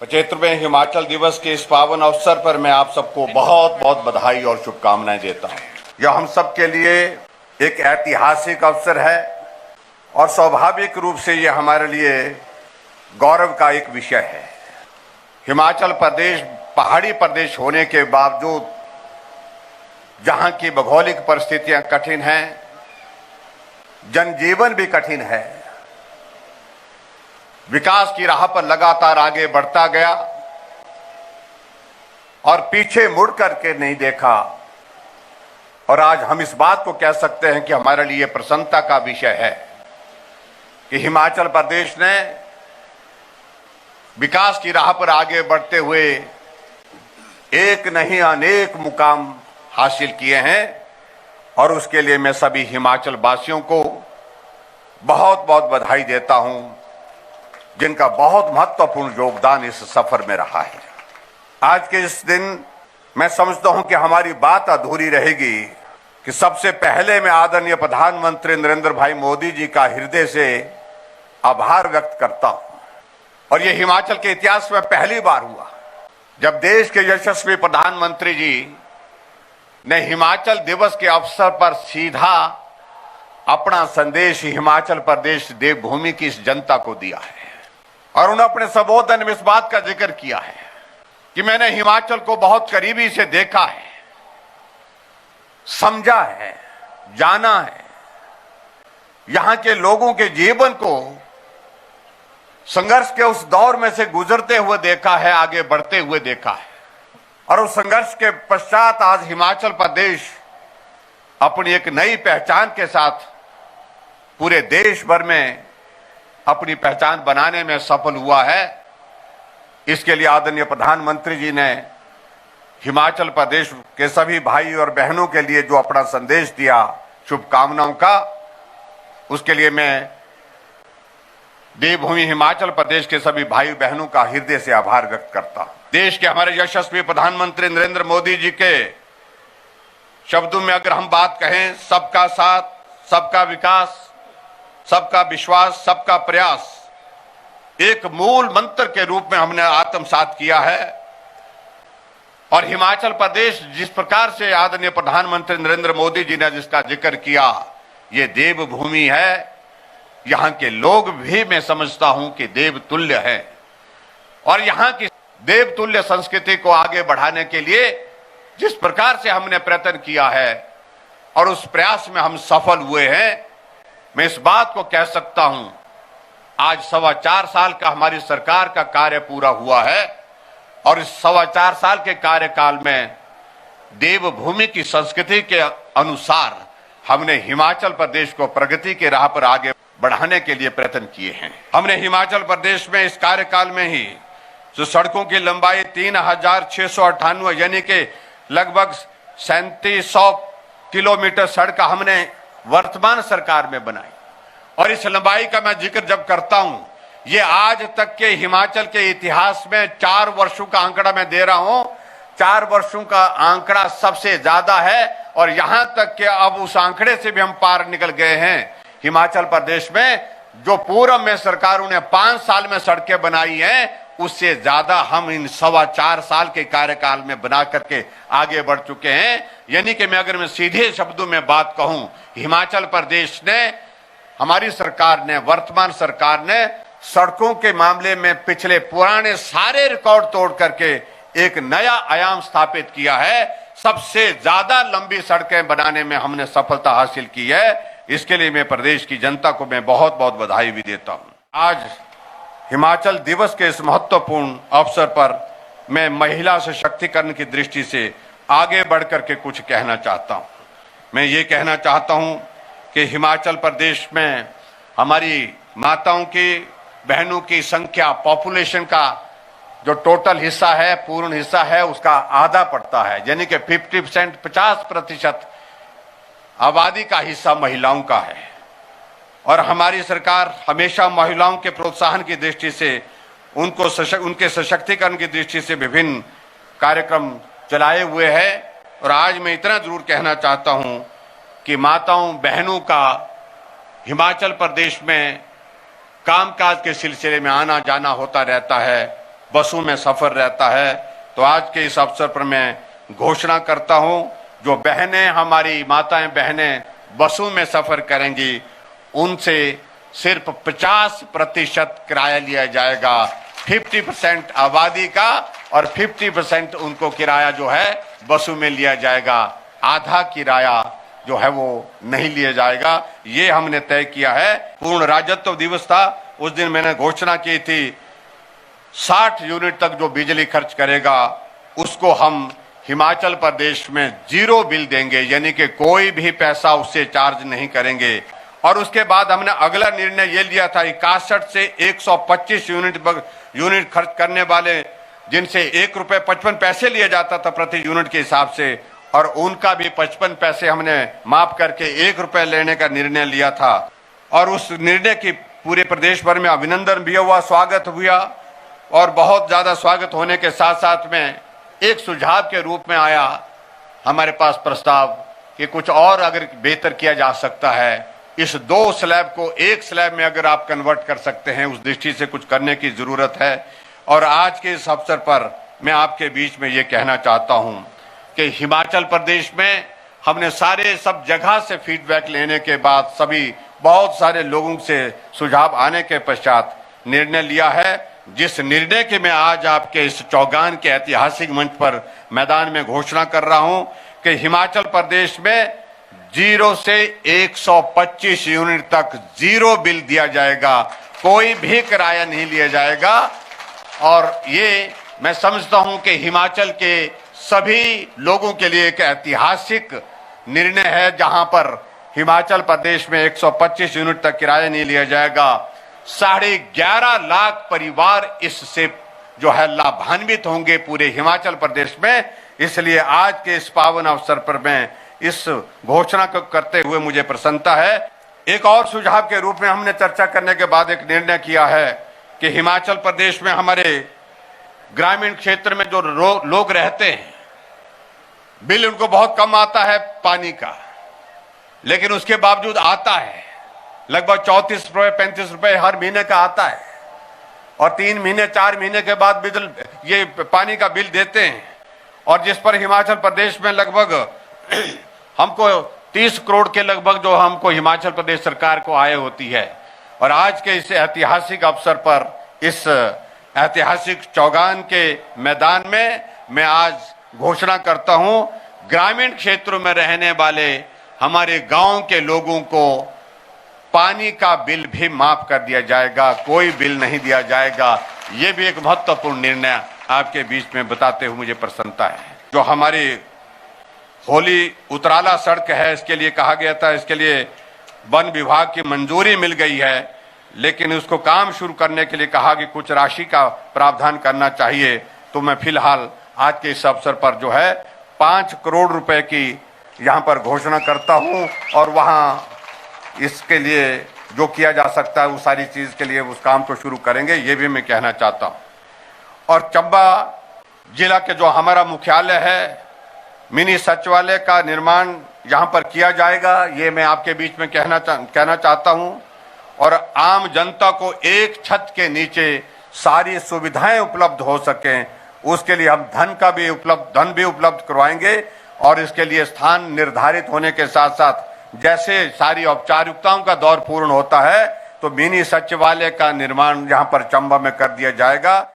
75वें हिमाचल दिवस के इस पावन अवसर पर मैं आप सबको बहुत बहुत बधाई और शुभकामनाएं देता हूं। यह हम सब के लिए एक ऐतिहासिक अवसर है और स्वाभाविक रूप से यह हमारे लिए गौरव का एक विषय है। हिमाचल प्रदेश पहाड़ी प्रदेश होने के बावजूद जहां की भौगोलिक परिस्थितियां कठिन हैं, जनजीवन भी कठिन है, विकास की राह पर लगातार आगे बढ़ता गया और पीछे मुड़ करके नहीं देखा। और आज हम इस बात को कह सकते हैं कि हमारे लिए प्रसन्नता का विषय है कि हिमाचल प्रदेश ने विकास की राह पर आगे बढ़ते हुए एक नहीं अनेक मुकाम हासिल किए हैं। और उसके लिए मैं सभी हिमाचल वासियों को बहुत बहुत बधाई देता हूं, जिनका बहुत महत्वपूर्ण योगदान इस सफर में रहा है। आज के इस दिन मैं समझता हूं कि हमारी बात अधूरी रहेगी कि सबसे पहले मैं आदरणीय प्रधानमंत्री नरेंद्र भाई मोदी जी का हृदय से आभार व्यक्त करता हूं। और यह हिमाचल के इतिहास में पहली बार हुआ जब देश के यशस्वी प्रधानमंत्री जी ने हिमाचल दिवस के अवसर पर सीधा अपना संदेश हिमाचल प्रदेश देवभूमि की इस जनता को दिया है। और उन्होंने अपने संबोधन में इस बात का जिक्र किया है कि मैंने हिमाचल को बहुत करीबी से देखा है, समझा है, जाना है, यहां के लोगों के जीवन को संघर्ष के उस दौर में से गुजरते हुए देखा है, आगे बढ़ते हुए देखा है। और उस संघर्ष के पश्चात आज हिमाचल प्रदेश अपनी एक नई पहचान के साथ पूरे देश भर में अपनी पहचान बनाने में सफल हुआ है। इसके लिए आदरणीय प्रधानमंत्री जी ने हिमाचल प्रदेश के सभी भाई और बहनों के लिए जो अपना संदेश दिया शुभकामनाओं का, उसके लिए मैं देवभूमि हिमाचल प्रदेश के सभी भाई बहनों का हृदय से आभार व्यक्त करता हूं। देश के हमारे यशस्वी प्रधानमंत्री नरेंद्र मोदी जी के शब्दों में अगर हम बात कहें, सबका साथ, सबका विकास, सबका विश्वास, सबका प्रयास एक मूल मंत्र के रूप में हमने आत्मसात किया है। और हिमाचल प्रदेश जिस प्रकार से आदरणीय प्रधानमंत्री नरेंद्र मोदी जी ने जिसका जिक्र किया, ये देवभूमि है। यहां के लोग भी मैं समझता हूं कि देवतुल्य है। और यहां की देवतुल्य संस्कृति को आगे बढ़ाने के लिए जिस प्रकार से हमने प्रयत्न किया है और उस प्रयास में हम सफल हुए हैं, मैं इस बात को कह सकता हूं, आज 4.25 साल का हमारी सरकार का कार्य पूरा हुआ है। और इस 4.25 साल के कार्यकाल में देवभूमि की संस्कृति के अनुसार हमने हिमाचल प्रदेश को प्रगति के राह पर आगे बढ़ाने के लिए प्रयत्न किए हैं। हमने हिमाचल प्रदेश में इस कार्यकाल में ही जो सड़कों की लंबाई 3698 यानी कि लगभग 3700 किलोमीटर सड़क हमने वर्तमान सरकार में बनाई। और इस लंबाई का मैं जिक्र जब करता हूं, ये आज तक के हिमाचल के इतिहास में 4 वर्षों का आंकड़ा मैं दे रहा हूं, 4 वर्षों का आंकड़ा सबसे ज्यादा है। और यहां तक कि अब उस आंकड़े से भी हम पार निकल गए हैं। हिमाचल प्रदेश में जो पूर्व में सरकारों ने 5 साल में सड़कें बनाई हैं, उससे ज्यादा हम इन 4.25 साल के कार्यकाल में बना करके आगे बढ़ चुके हैं। यानी कि अगर मैं सीधे शब्दों में बात कहूं, हिमाचल प्रदेश ने, हमारी सरकार ने, वर्तमान सरकार ने सड़कों के मामले में पिछले पुराने सारे रिकॉर्ड तोड़ करके एक नया आयाम स्थापित किया है। सबसे ज्यादा लंबी सड़कें बनाने में हमने सफलता हासिल की है। इसके लिए मैं प्रदेश की जनता को मैं बहुत बहुत बधाई भी देता हूं। आज हिमाचल दिवस के इस महत्वपूर्ण अवसर पर मैं महिला सशक्तिकरण की दृष्टि से आगे बढ़ करके कुछ कहना चाहता हूं। मैं ये कहना चाहता हूं कि हिमाचल प्रदेश में हमारी माताओं की, बहनों की संख्या, पॉपुलेशन का जो टोटल हिस्सा है, पूर्ण हिस्सा है, उसका आधा पड़ता है। यानी कि 50%, 50% आबादी का हिस्सा महिलाओं का है। और हमारी सरकार हमेशा महिलाओं के प्रोत्साहन की दृष्टि से, उनके सशक्तिकरण की दृष्टि से विभिन्न कार्यक्रम चलाए हुए है। और आज मैं इतना जरूर कहना चाहता हूं कि माताओं बहनों का हिमाचल प्रदेश में कामकाज के सिलसिले में आना जाना होता रहता है। बसों में सफर रहता है। तो आज के इस अवसर पर मैं घोषणा करता हूं, जो बहनें, हमारी माताएं बहनें बसों में सफर करेंगी, उनसे सिर्फ 50% किराया लिया जाएगा। 50% आबादी का और 50% उनको किराया जो है बसों में लिया जाएगा। आधा किराया जो है वो नहीं लिया जाएगा। ये हमने तय किया है। पूर्ण राज्यत्व दिवस था, उस दिन मैंने घोषणा की थी 60 यूनिट तक जो बिजली खर्च करेगा उसको हम हिमाचल प्रदेश में जीरो बिल देंगे, यानी कि कोई भी पैसा उससे चार्ज नहीं करेंगे। और उसके बाद हमने अगला निर्णय ये लिया था 61 से 125 यूनिट खर्च करने वाले, जिनसे ₹1.55 लिया जाता था प्रति यूनिट के हिसाब से, और उनका भी 55 पैसे हमने माफ करके ₹1 लेने का निर्णय लिया था। और उस निर्णय की पूरे प्रदेश भर में अभिनंदन भी हुआ, स्वागत हुआ। और बहुत ज्यादा स्वागत होने के साथ साथ में एक सुझाव के रूप में आया हमारे पास प्रस्ताव कि कुछ और अगर बेहतर किया जा सकता है, इस 2 स्लैब को 1 स्लैब में अगर आप कन्वर्ट कर सकते हैं, उस दृष्टि से कुछ करने की जरूरत है। और आज के इस अवसर पर मैं आपके बीच में ये कहना चाहता हूं कि हिमाचल प्रदेश में हमने सब जगह से फीडबैक लेने के बाद, सभी बहुत सारे लोगों से सुझाव आने के पश्चात निर्णय लिया है, जिस निर्णय की मैं आज आपके इस चौगान के ऐतिहासिक मंच पर मैदान में घोषणा कर रहा हूं कि हिमाचल प्रदेश में 0 से 125 यूनिट तक जीरो बिल दिया जाएगा, कोई भी किराया नहीं लिया जाएगा। और ये मैं समझता हूं कि हिमाचल के सभी लोगों के लिए एक ऐतिहासिक निर्णय है, जहां पर हिमाचल प्रदेश में 125 यूनिट तक किराया नहीं लिया जाएगा। 11.5 लाख परिवार इससे जो है लाभान्वित होंगे पूरे हिमाचल प्रदेश में। इसलिए आज के इस पावन अवसर पर मैं इस घोषणा को करते हुए मुझे प्रसन्नता है। एक और सुझाव के रूप में हमने चर्चा करने के बाद एक निर्णय किया है कि हिमाचल प्रदेश में हमारे ग्रामीण क्षेत्र में जो लोग रहते हैं, बिल उनको बहुत कम आता है पानी का, लेकिन उसके बावजूद आता है लगभग 34 रुपए 35 रुपए हर महीने का आता है। और 3 महीने 4 महीने के बाद ये पानी का बिल देते हैं। और जिस पर हिमाचल प्रदेश में लगभग हमको 30 करोड़ के लगभग जो हमको हिमाचल प्रदेश सरकार को आय होती है। और आज के इस ऐतिहासिक अवसर पर, इस ऐतिहासिक चौगान के मैदान में मैं आज घोषणा करता हूं, ग्रामीण क्षेत्रों में रहने वाले हमारे गांव के लोगों को पानी का बिल भी माफ कर दिया जाएगा, कोई बिल नहीं दिया जाएगा। ये भी एक महत्वपूर्ण निर्णय आपके बीच में बताते हुए मुझे प्रसन्नता है। जो हमारी होली उतराला सड़क है, इसके लिए कहा गया था, इसके लिए वन विभाग की मंजूरी मिल गई है, लेकिन उसको काम शुरू करने के लिए कहा कि कुछ राशि का प्रावधान करना चाहिए। तो मैं फिलहाल आज के इस अवसर पर जो है 5 करोड़ रुपए की यहाँ पर घोषणा करता हूँ। और वहाँ इसके लिए जो किया जा सकता है, उस सारी चीज के लिए उस काम को शुरू करेंगे, ये भी मैं कहना चाहता हूँ। और चंबा जिला के जो हमारा मुख्यालय है, मिनी सचिवालय का निर्माण यहाँ पर किया जाएगा, ये मैं आपके बीच में कहना चाहता हूँ। और आम जनता को एक छत के नीचे सारी सुविधाएं उपलब्ध हो सकें, उसके लिए हम धन भी उपलब्ध करवाएंगे। और इसके लिए स्थान निर्धारित होने के साथ साथ जैसे सारी औपचारिकताओं का दौर पूर्ण होता है, तो मिनी सचिवालय का निर्माण यहाँ पर चंबा में कर दिया जाएगा।